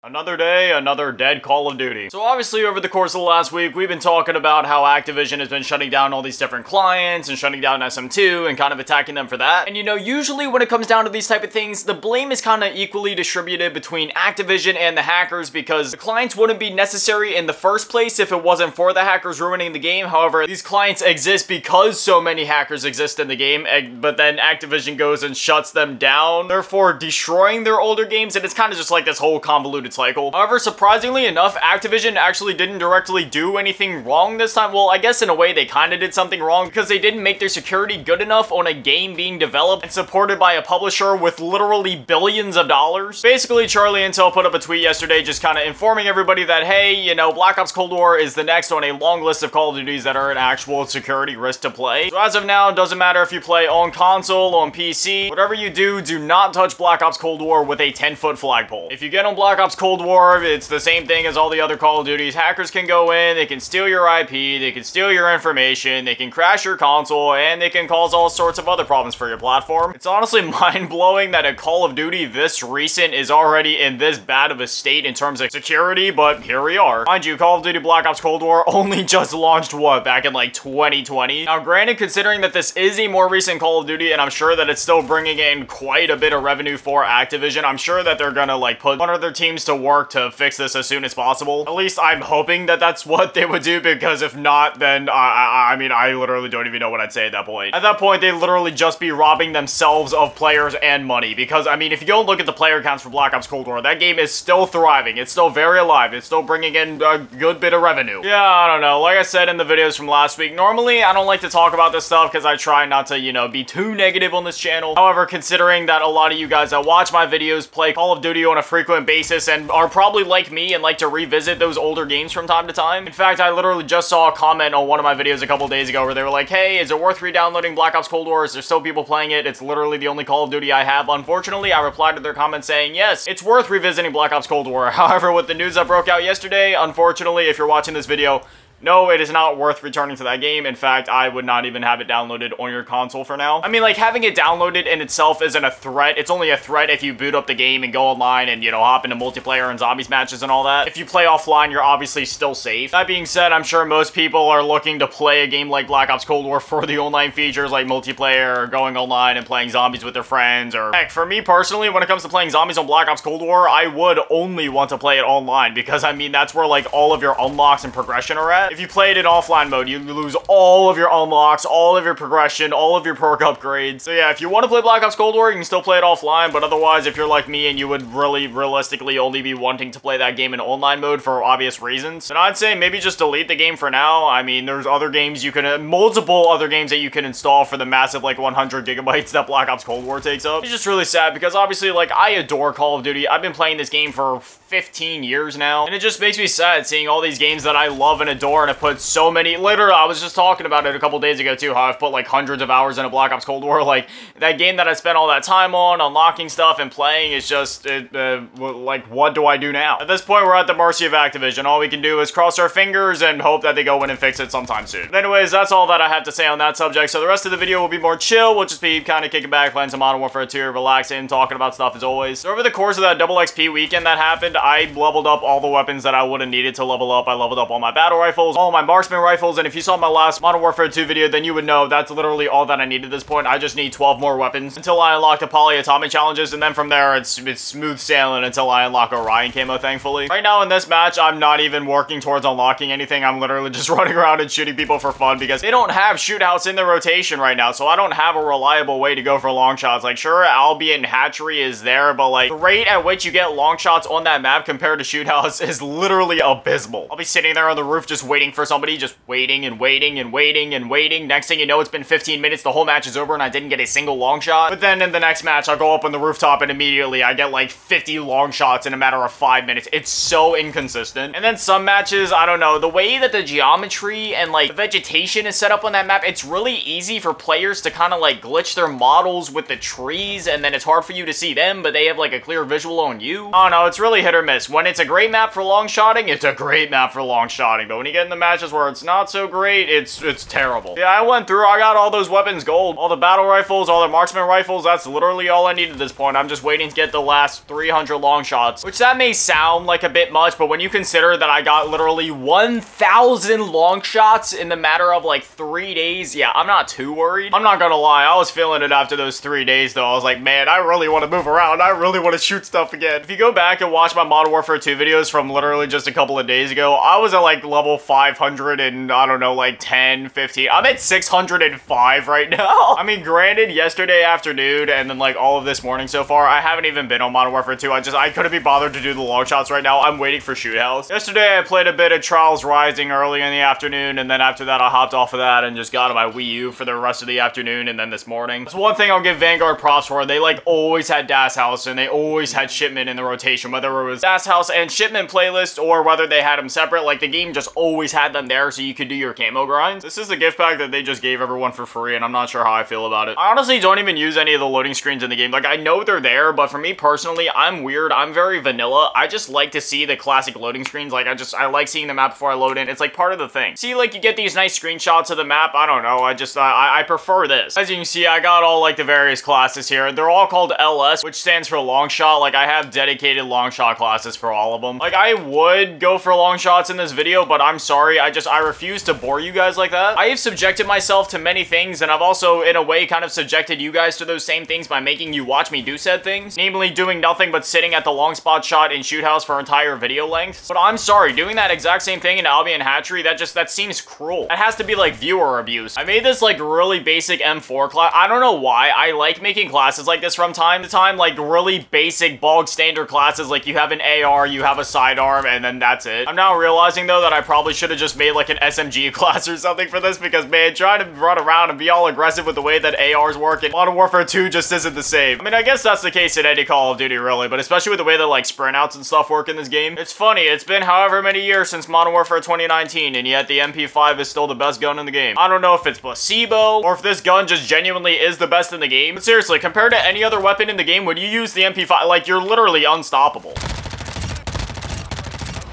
Another day, another dead Call of Duty. So obviously over the course of the last week, we've been talking about how Activision has been shutting down all these different clients and shutting down SM2 and kind of attacking them for that. And you know, usually when it comes down to these type of things, the blame is kind of equally distributed between Activision and the hackers because the clients wouldn't be necessary in the first place if it wasn't for the hackers ruining the game. However, these clients exist because so many hackers exist in the game, but then Activision goes and shuts them down, therefore destroying their older games, and it's kind of just like this whole convoluted cycle. However, surprisingly enough, Activision actually didn't directly do anything wrong this time. Well, I guess in a way they kind of did something wrong because they didn't make their security good enough on a game being developed and supported by a publisher with literally billions of dollars. Basically, Charlie Intel put up a tweet yesterday just kind of informing everybody that, hey, you know, Black Ops Cold War is the next on a long list of Call of Duties that are an actual security risk to play. So as of now, it doesn't matter if you play on console, on PC, whatever you do not touch Black Ops Cold War with a 10-foot flagpole. If you get on Black Ops Cold War, it's the same thing as all the other Call of Duties. Hackers can go in, they can steal your IP, they can steal your information, they can crash your console, and they can cause all sorts of other problems for your platform. It's honestly mind-blowing that a Call of Duty this recent is already in this bad of a state in terms of security, but here we are. Mind you, Call of Duty Black Ops Cold War only just launched, what, back in like 2020? Now granted, considering that this is a more recent Call of Duty, and I'm sure that it's still bringing in quite a bit of revenue for Activision, I'm sure that they're gonna like put one of their teams to work to fix this as soon as possible. At least I'm hoping that that's what they would do, because if not, then I mean, I literally don't even know what I'd say at that point. At that point, they literally just be robbing themselves of players and money, because I mean, if you go and look at the player counts for Black Ops Cold War, that game is still thriving. It's still very alive. It's still bringing in a good bit of revenue. Yeah, I don't know. Like I said in the videos from last week, normally I don't like to talk about this stuff because I try not to, you know, be too negative on this channel. However, considering that a lot of you guys that watch my videos play Call of Duty on a frequent basis and are probably like me and like to revisit those older games from time to time. In fact, I literally just saw a comment on one of my videos a couple days ago where they were like, hey, is it worth re-downloading Black Ops Cold War? Is there still people playing it? It's literally the only Call of Duty I have. Unfortunately, I replied to their comment saying, yes, it's worth revisiting Black Ops Cold War. However, with the news that broke out yesterday, unfortunately, if you're watching this video, no, it is not worth returning to that game. In fact, I would not even have it downloaded on your console for now. I mean, like, having it downloaded in itself isn't a threat. It's only a threat if you boot up the game and go online and, you know, hop into multiplayer and zombies matches and all that. If you play offline, you're obviously still safe. That being said, I'm sure most people are looking to play a game like Black Ops Cold War for the online features like multiplayer or going online and playing zombies with their friends, or heck, for me personally, when it comes to playing zombies on Black Ops Cold War, I would only want to play it online because, I mean, that's where, like, all of your unlocks and progression are at. If you play it in offline mode, you lose all of your unlocks, all of your progression, all of your perk upgrades. So yeah, if you want to play Black Ops Cold War, you can still play it offline, but otherwise, if you're like me and you would really realistically only be wanting to play that game in online mode for obvious reasons, then I'd say maybe just delete the game for now. I mean, there's other games you can, multiple other games that you can install for the massive, like, 100 gigabytes that Black Ops Cold War takes up. It's just really sad because obviously, like, I adore Call of Duty. I've been playing this game for 15 years now, and it just makes me sad seeing all these games that I love and adore and have put so many, literally, I was just talking about it a couple days ago too, how I've put like hundreds of hours into Black Ops Cold War. Like, that game that I spent all that time on, unlocking stuff and playing, is just, like, what do I do now? At this point, we're at the mercy of Activision. All we can do is cross our fingers and hope that they go in and fix it sometime soon. But anyways, that's all that I have to say on that subject, so the rest of the video will be more chill. We'll just be kind of kicking back, playing some Modern Warfare 2, relaxing, talking about stuff as always. So over the course of that double XP weekend that happened, I leveled up all the weapons that I would have needed to level up. I leveled up all my battle rifles, all my marksman rifles, and if you saw my last Modern Warfare 2 video, then you would know that's literally all that I need at this point. I just need 12 more weapons until I unlock the polyatomic challenges, and then from there, it's smooth sailing until I unlock Orion camo, thankfully. Right now in this match, I'm not even working towards unlocking anything. I'm literally just running around and shooting people for fun because they don't have shootouts in their rotation right now, so I don't have a reliable way to go for long shots. Like, sure, Albion and Hatchery is there, but like, the rate at which you get long shots on that map compared to shootouts is literally abysmal. I'll be sitting there on the roof just waiting for somebody, just waiting and waiting and waiting and waiting. Next thing you know, it's been 15 minutes, the whole match is over, and I didn't get a single long shot. But then in the next match, I'll go up on the rooftop and immediately I get like 50 long shots in a matter of 5 minutes. It's so inconsistent. And then some matches, I don't know, the way that the geometry and like the vegetation is set up on that map, it's really easy for players to kind of like glitch their models with the trees, and then it's hard for you to see them, but they have like a clear visual on you. I don't know, it's really hit or miss. When it's a great map for long shotting, it's a great map for long shotting, but when you get get in the matches where it's not so great, it's terrible. Yeah, I went through, I got all those weapons gold. All the battle rifles, all the marksman rifles, that's literally all I need at this point. I'm just waiting to get the last 300 long shots, which that may sound like a bit much, but when you consider that I got literally 1,000 long shots in the matter of like 3 days, yeah, I'm not too worried. I'm not gonna lie, I was feeling it after those 3 days though. I was like, man, I really want to move around. I really want to shoot stuff again. If you go back and watch my Modern Warfare 2 videos from literally just a couple of days ago, I was at like level 500 and I don't know, like 10, 15. I'm at 605 right now. I mean, granted, yesterday afternoon and then like all of this morning so far, I haven't even been on Modern Warfare 2. I couldn't be bothered to do the long shots right now. I'm waiting for Shoot House. Yesterday, I played a bit of Trials Rising early in the afternoon, and then after that, I hopped off of that and just got on my Wii U for the rest of the afternoon, and then this morning. That's one thing I'll give Vanguard props for. They like always had Das House, and they always had Shipment in the rotation, whether it was Das House and Shipment playlist, or whether they had them separate. Like, the game just always had them there so you could do your camo grinds. This is the gift pack that they just gave everyone for free, and I'm not sure how I feel about it. I honestly don't even use any of the loading screens in the game. Like, I know they're there, but for me personally, I'm weird. I'm very vanilla. I just like to see the classic loading screens. Like, I like seeing the map before I load in. It's like part of the thing. See, like, you get these nice screenshots of the map. I don't know. I prefer this. As you can see, I got all like the various classes here. They're all called LS, which stands for long shot. Like, I have dedicated long shot classes for all of them. Like, I would go for long shots in this video, but I'm sorry. I refuse to bore you guys like that. I have subjected myself to many things, and I've also, in a way, kind of subjected you guys to those same things by making you watch me do said things. Namely, doing nothing but sitting at the long spot shot in Shoot House for entire video lengths. But I'm sorry, doing that exact same thing in Albion Hatchery, that seems cruel. That has to be like viewer abuse. I made this like really basic M4 class. I don't know why. I like making classes like this from time to time, like really basic bog standard classes. Like you have an AR, you have a sidearm, and then that's it. I'm now realizing though that I probably should have just made like an SMG class or something for this, because man, trying to run around and be all aggressive with the way that ARs work in Modern Warfare 2 just isn't the same. I mean, I guess that's the case in any Call of Duty really, but especially with the way that like sprint outs and stuff work in this game. It's funny, it's been however many years since Modern Warfare 2019, and yet the MP5 is still the best gun in the game. I don't know if it's placebo, or if this gun just genuinely is the best in the game, but seriously, compared to any other weapon in the game, when you use the MP5, like, you're literally unstoppable.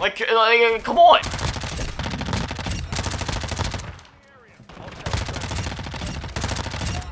Like come on.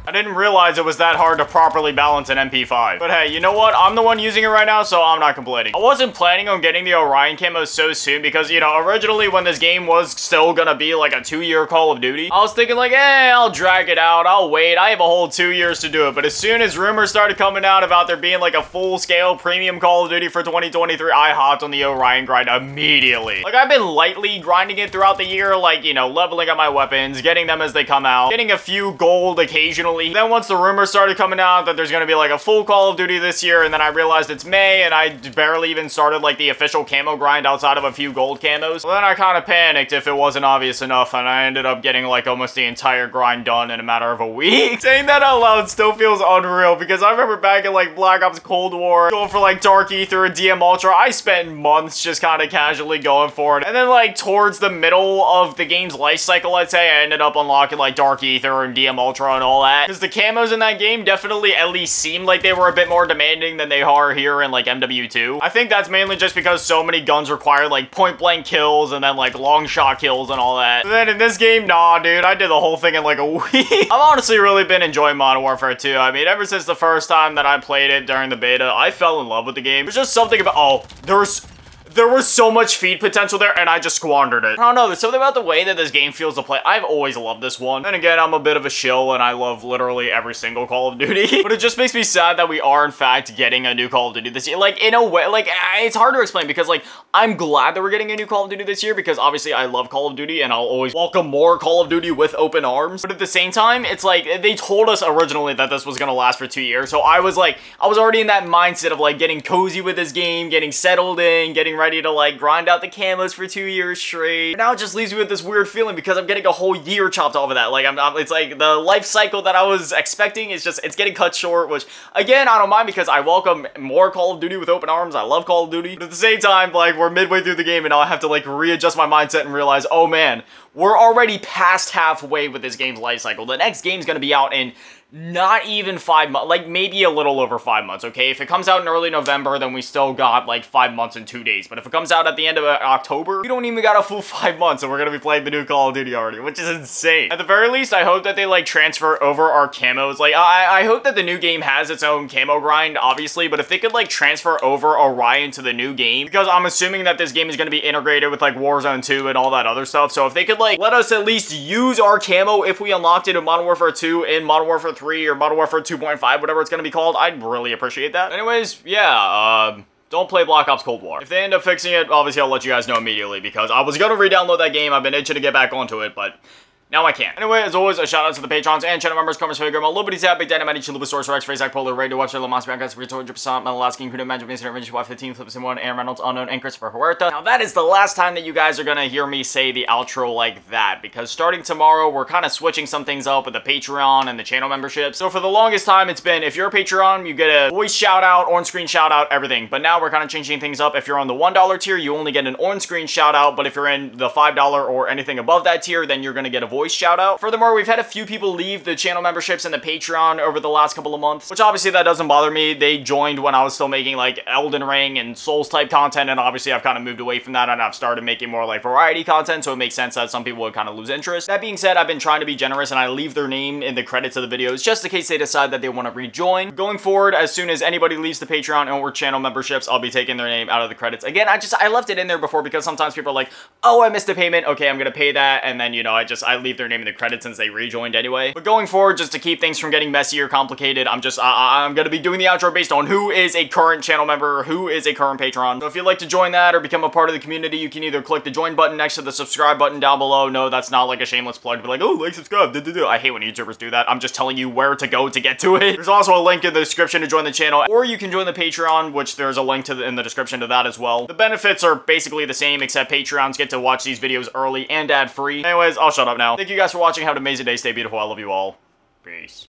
I didn't realize it was that hard to properly balance an MP5. But hey, you know what? I'm the one using it right now, so I'm not complaining. I wasn't planning on getting the Orion camo so soon because, you know, originally when this game was still gonna be like a 2-year Call of Duty, I was thinking like, I'll drag it out, I'll wait, I have a whole 2 years to do it. But as soon as rumors started coming out about there being like a full-scale premium Call of Duty for 2023, I hopped on the Orion grind immediately. Like, I've been lightly grinding it throughout the year, like, you know, leveling up my weapons, getting them as they come out, getting a few gold occasionally. Then once the rumors started coming out that there's gonna be like a full Call of Duty this year, and then I realized it's May, and I barely even started like the official camo grind outside of a few gold camos. Well, then I kind of panicked if it wasn't obvious enough, and I ended up getting like almost the entire grind done in a matter of a week. Saying that out loud still feels unreal, because I remember back in like Black Ops Cold War, going for like Dark Ether and DM Ultra, I spent months just kind of casually going for it. And then like towards the middle of the game's life cycle, I'd say, I ended up unlocking like Dark Ether and DM Ultra and all that. Because the camos in that game definitely at least seemed like they were a bit more demanding than they are here in like MW2. I think that's mainly just because so many guns require like point blank kills and then like long shot kills and all that. But then in this game, nah dude, I did the whole thing in like a week. I've honestly really been enjoying Modern Warfare 2. I mean, ever since the first time that I played it during the beta, I fell in love with the game. There's just something about, there was so much feed potential there, and I just squandered it. I don't know, there's something about the way that this game feels to play. I've always loved this one. Then again, I'm a bit of a shill, and I love literally every single Call of Duty. But it just makes me sad that we are, in fact, getting a new Call of Duty this year. Like, in a way, like, it's hard to explain, because, like, I'm glad that we're getting a new Call of Duty this year, because obviously I love Call of Duty, and I'll always welcome more Call of Duty with open arms. But at the same time, it's like, they told us originally that this was gonna last for 2 years, so I was already in that mindset of, like, getting cozy with this game, getting settled in, getting ready to, like, grind out the camos for 2 years straight. And now it just leaves me with this weird feeling because I'm getting a whole year chopped off of that. Like, it's like the life cycle that I was expecting is just, it's getting cut short, which, again, I don't mind because I welcome more Call of Duty with open arms. I love Call of Duty. But at the same time, like, we're midway through the game and now I have to, like, readjust my mindset and realize, oh man, we're already past halfway with this game's life cycle. The next game's gonna be out in not even 5 months, like maybe a little over 5 months, okay? If it comes out in early November, then we still got like 5 months and 2 days. But if it comes out at the end of October, we don't even got a full 5 months and we're gonna be playing the new Call of Duty already, which is insane. At the very least, I hope that they like transfer over our camos. Like, I hope that the new game has its own camo grind, obviously, but if they could like transfer over Orion to the new game, because I'm assuming that this game is gonna be integrated with like Warzone 2 and all that other stuff. So if they could like let us at least use our camo if we unlocked it in Modern Warfare 2 and Modern Warfare 3 or Modern Warfare 2.5, whatever it's gonna be called, I'd really appreciate that. Anyways, yeah, don't play Black Ops Cold War. If they end up fixing it, obviously I'll let you guys know immediately, because I was gonna re-download that game. I've been itching to get back onto it, but now I can't. Anyway, as always, a shout out to the patrons and channel members, Commerce Figure, Liberty Tap, Big Dynamite, Chalupa, Source, Rex, Face, Polar, Radio Watcher, Lamas, Bianca, Free 200%, Metal Asking, Kudo, Magic, Vincent, Revenge, Y15, Flip, Sim1, Aaron Reynolds, Unknown, and Christopher Huerta. Now, that is the last time that you guys are gonna hear me say the outro like that, because starting tomorrow, we're kind of switching some things up with the Patreon and the channel membership. So for the longest time, it's been, if you're a Patreon, you get a voice shout out, on-screen shout out, everything. But now we're kind of changing things up. If you're on the $1 tier, you only get an on-screen shout out, but if you're in the $5 or anything above that tier, then you're gonna get a voice shout out. Furthermore, we've had a few people leave the channel memberships and the Patreon over the last couple of months, which obviously that doesn't bother me. They joined when I was still making like Elden Ring and Souls type content, and obviously I've kind of moved away from that and I've started making more like variety content, so it makes sense that some people would kind of lose interest. That being said, I've been trying to be generous and I leave their name in the credits of the videos just in case they decide that they want to rejoin. Going forward, as soon as anybody leaves the Patreon or channel memberships, I'll be taking their name out of the credits. Again, I left it in there before because sometimes people are like, oh, I missed a payment, okay, I'm gonna pay that, and then, you know, I leave their name in the credits since they rejoined anyway. But going forward, just to keep things from getting messy or complicated, I'm gonna be doing the outro based on who is a current channel member, who is a current patron. So if you'd like to join that or become a part of the community, you can either click the join button next to the subscribe button down below. No, that's not like a shameless plug to be like, oh, like, subscribe, I hate when YouTubers do that. I'm just telling you where to go to get to it. There's also a link in the description to join the channel, or you can join the Patreon, which there's a link to in the description to that as well. The benefits are basically the same, except Patreons get to watch these videos early and ad-free. Anyways, I'll shut up now. Thank you guys for watching. Have an amazing day. Stay beautiful. I love you all. Peace.